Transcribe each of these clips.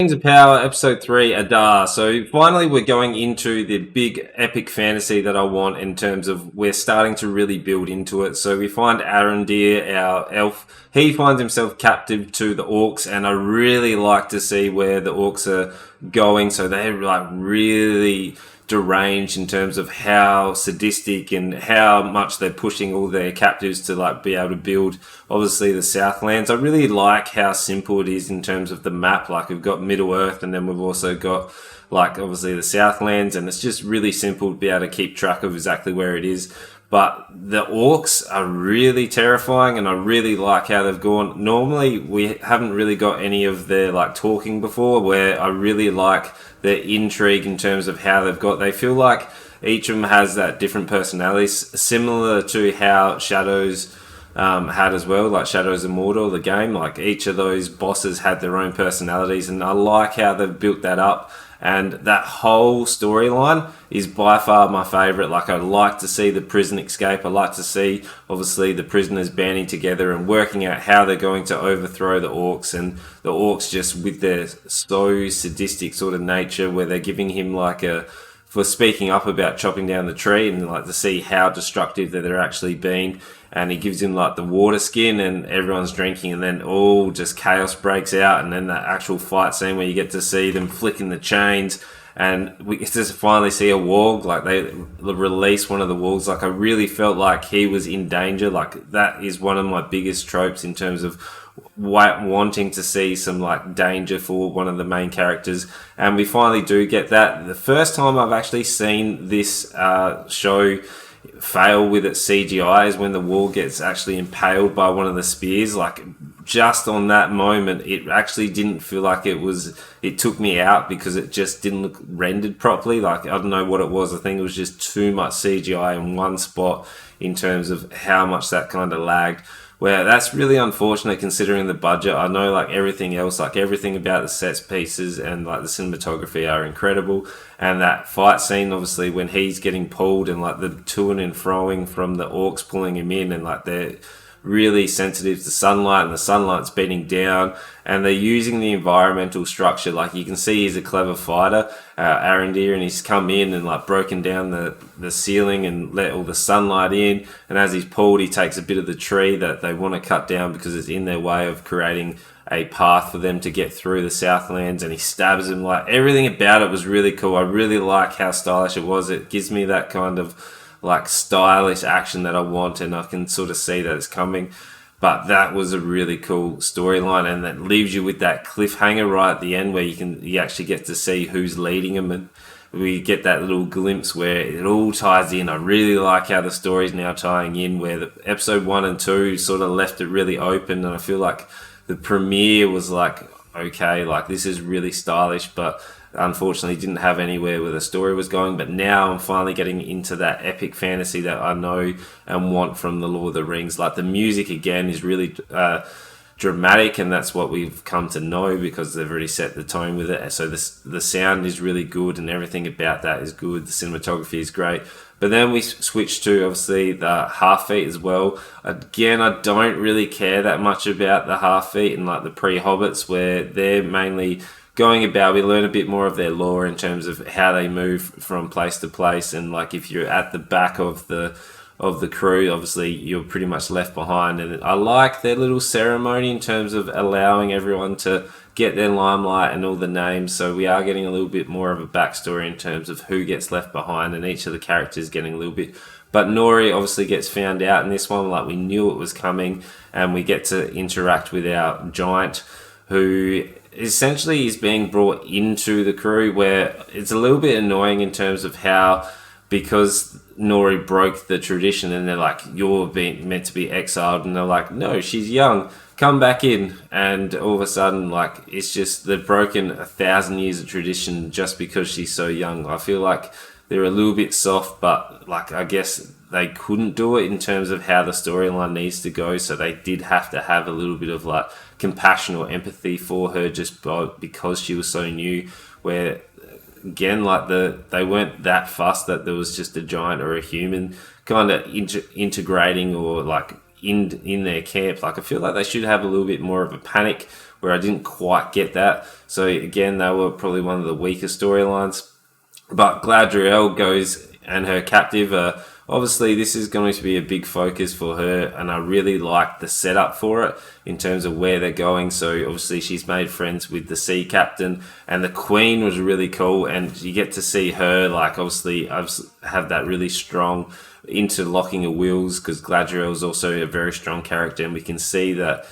Rings of Power, Episode 3, Adar. So finally we're going into the big epic fantasy that I want in terms of we're starting to really build into it. So we find Arondir, our elf. He finds himself captive to the orcs, and I really like to see where the orcs are going. So they're like really deranged in terms of how sadistic and how much they're pushing all their captives to like be able to build obviously the Southlands. I really like how simple it is in terms of the map. Like we've got Middle Earth, and then we've also got like obviously the Southlands, and it's just really simple to be able to keep track of exactly where it is. But the orcs are really terrifying, and I really like how they've gone. Normally, we haven't really got any of their like talking before, where I really like their intrigue in terms of how they've got. They feel like each of them has that different personalities, similar to how Shadows had as well, like Shadows of Mordor, the game. Like each of those bosses had their own personalities, and I like how they've built that up. And that whole storyline is by far my favourite. Like, I'd like to see the prison escape. I'd like to see, obviously, the prisoners banding together and working out how they're going to overthrow the orcs. And the orcs, just with their so sadistic sort of nature, where they're giving him like for speaking up about chopping down the tree, and like to see how destructive that they're actually being. And he gives him like the water skin, and everyone's drinking, and then all just chaos breaks out. And then that actual fight scene where you get to see them flicking the chains, and we get to finally see a warg. Like they release one of the wargs. Like I really felt like he was in danger. Like that is one of my biggest tropes in terms of wanting to see some like danger for one of the main characters, and we finally do get that. The first time I've actually seen this show fail with its CGI is when the wall gets actually impaled by one of the spears. Like just on that moment, it actually didn't feel like it took me out, because it just didn't look rendered properly. Like I don't know what it was. I think it was just too much CGI in one spot in terms of how much that kind of lagged. Where that's really unfortunate considering the budget. I know like everything else, like everything about the sets pieces and like the cinematography are incredible. And that fight scene, obviously, when he's getting pulled and like the to-ing and froing from the orcs pulling him in, and like they're really sensitive to sunlight, and the sunlight's beating down, and they're using the environmental structure. Like you can see he's a clever fighter, Arondir, and he's come in and like broken down the ceiling and let all the sunlight in, and as he's pulled, he takes a bit of the tree that they want to cut down because it's in their way of creating a path for them to get through the Southlands, and he stabs him. Like everything about it was really cool. I really like how stylish it was. It gives me that kind of like stylish action that I want, and I can sort of see that it's coming. But that was a really cool storyline, and that leaves you with that cliffhanger right at the end where you actually get to see who's leading them, and we get that little glimpse where it all ties in. I really like how the story's now tying in, where the episode 1 and 2 sort of left it really open, and I feel like the premiere was like, okay, like this is really stylish, but unfortunately didn't have anywhere where the story was going. But now I'm finally getting into that epic fantasy that I know and want from the Lord of the Rings. Like the music again is really dramatic, and that's what we've come to know because they've already set the tone with it. So the sound is really good, and everything about that is good. The cinematography is great. But then we switch to obviously the half feet as well. Again, I don't really care that much about the half feet and like the pre-hobbits, where they're mainly going about, we learn a bit more of their lore in terms of how they move from place to place, and like if you're at the back of the crew, obviously you're pretty much left behind. And I like their little ceremony in terms of allowing everyone to get their limelight and all the names, so we are getting a little bit more of a backstory in terms of who gets left behind, and each of the characters getting a little bit. But Nori obviously gets found out in this one, like we knew it was coming, and we get to interact with our giant, who essentially is being brought into the crew, where it's a little bit annoying in terms of how, because Nori broke the tradition, and they're like, you're meant to be exiled, and they're like, no, she's young, come back in. And all of a sudden, like, it's just they've broken 1,000 years of tradition just because she's so young. I feel like they're a little bit soft, but like I guess they couldn't do it in terms of how the storyline needs to go, so they did have to have a little bit of like compassion or empathy for her just because she was so new, where again, like they weren't that fussed that there was just a giant or a human kind of integrating or like in their camp. Like, I feel like they should have a little bit more of a panic, where I didn't quite get that. So again, they were probably one of the weaker storylines. But Gladriel goes and her captive. Obviously, this is going to be a big focus for her, and I really like the setup for it in terms of where they're going. So obviously, she's made friends with the sea captain, and the queen was really cool. And you get to see her, like, obviously, have that really strong interlocking of wills, because Gladriel is also a very strong character, and we can see that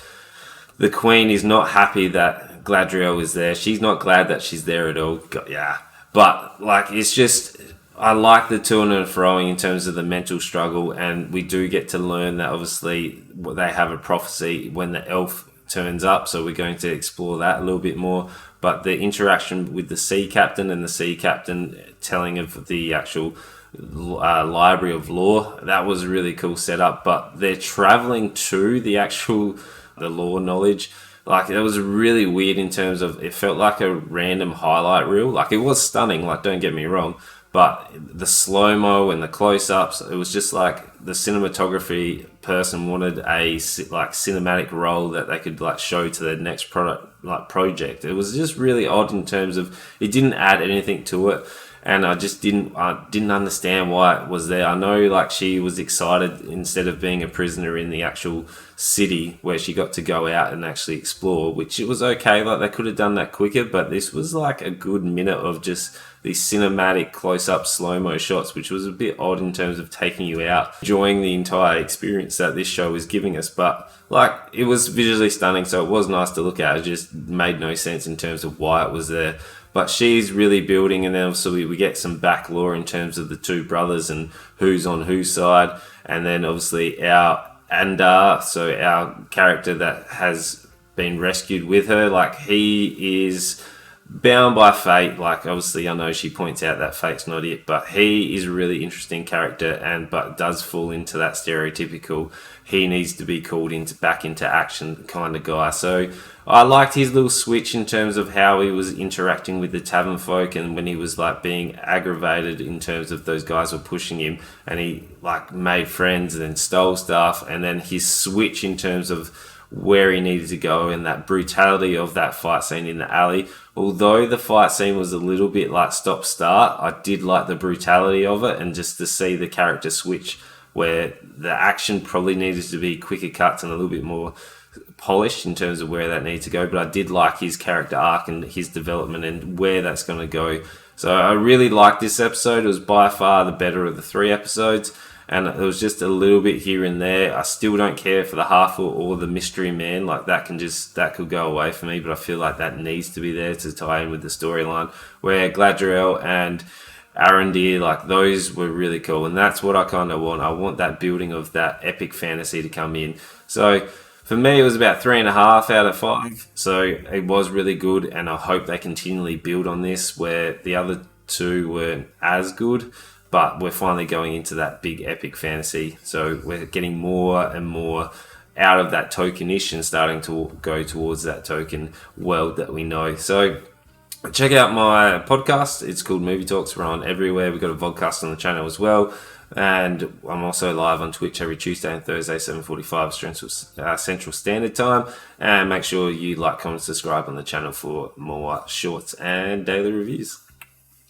the queen is not happy that Gladriel is there. She's not glad that she's there at all. Yeah. But, like, it's just, I like the to and froing in terms of the mental struggle, and we do get to learn that obviously they have a prophecy when the elf turns up, so we're going to explore that a little bit more. But the interaction with the sea captain, and the sea captain telling of the actual library of lore, that was a really cool setup. But they're traveling to the lore knowledge. Like, it was really weird in terms of, it felt like a random highlight reel. Like, it was stunning, like, don't get me wrong, but the slow-mo and the close-ups, it was just like the cinematography person wanted a like cinematic role that they could like show to their next project. It was just really odd in terms of, it didn't add anything to it. And I just didn't understand why it was there. I know, like, she was excited instead of being a prisoner in the actual city where she got to go out and actually explore, which it was okay. Like, they could have done that quicker, but this was like a good minute of just these cinematic close-up slow-mo shots, which was a bit odd in terms of taking you out, enjoying the entire experience that this show was giving us. But, like, it was visually stunning, so it was nice to look at. It just made no sense in terms of why it was there. But she's really building, and then also we get some back lore in terms of the two brothers and who's on whose side. And then obviously our Andar, so our character that has been rescued with her, like, he is bound by fate. Like, obviously, I know she points out that fate's not it, but he is a really interesting character, but does fall into that stereotypical he needs to be called back into action kind of guy. So I liked his little switch in terms of how he was interacting with the tavern folk, and when he was like being aggravated in terms of those guys were pushing him, and he like made friends and then stole stuff, and then his switch in terms of where he needed to go, and that brutality of that fight scene in the alley. Although the fight scene was a little bit like stop-start, I did like the brutality of it, and just to see the character switch where the action probably needed to be quicker cuts and a little bit more polished in terms of where that needs to go. But I did like his character arc and his development and where that's going to go. So I really liked this episode. It was by far the better of the 3 episodes. And it was just a little bit here and there. I still don't care for the half or the mystery man. Like, that could go away for me, but I feel like that needs to be there to tie in with the storyline. Where Gladriel and Arondir, like, those were really cool. And that's what I kind of want. I want that building of that epic fantasy to come in. So for me, it was about 3.5 out of 5. So it was really good. And I hope they continually build on this, where the other 2 weren't as good. But we're finally going into that big epic fantasy. So we're getting more and more out of that tokenish and starting to go towards that token world that we know. So check out my podcast. It's called Movie Talks. We're on everywhere. We've got a vodcast on the channel as well. And I'm also live on Twitch every Tuesday and Thursday, 7:45 Central Standard Time. And make sure you like, comment, subscribe on the channel for more shorts and daily reviews.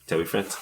Tell your friends.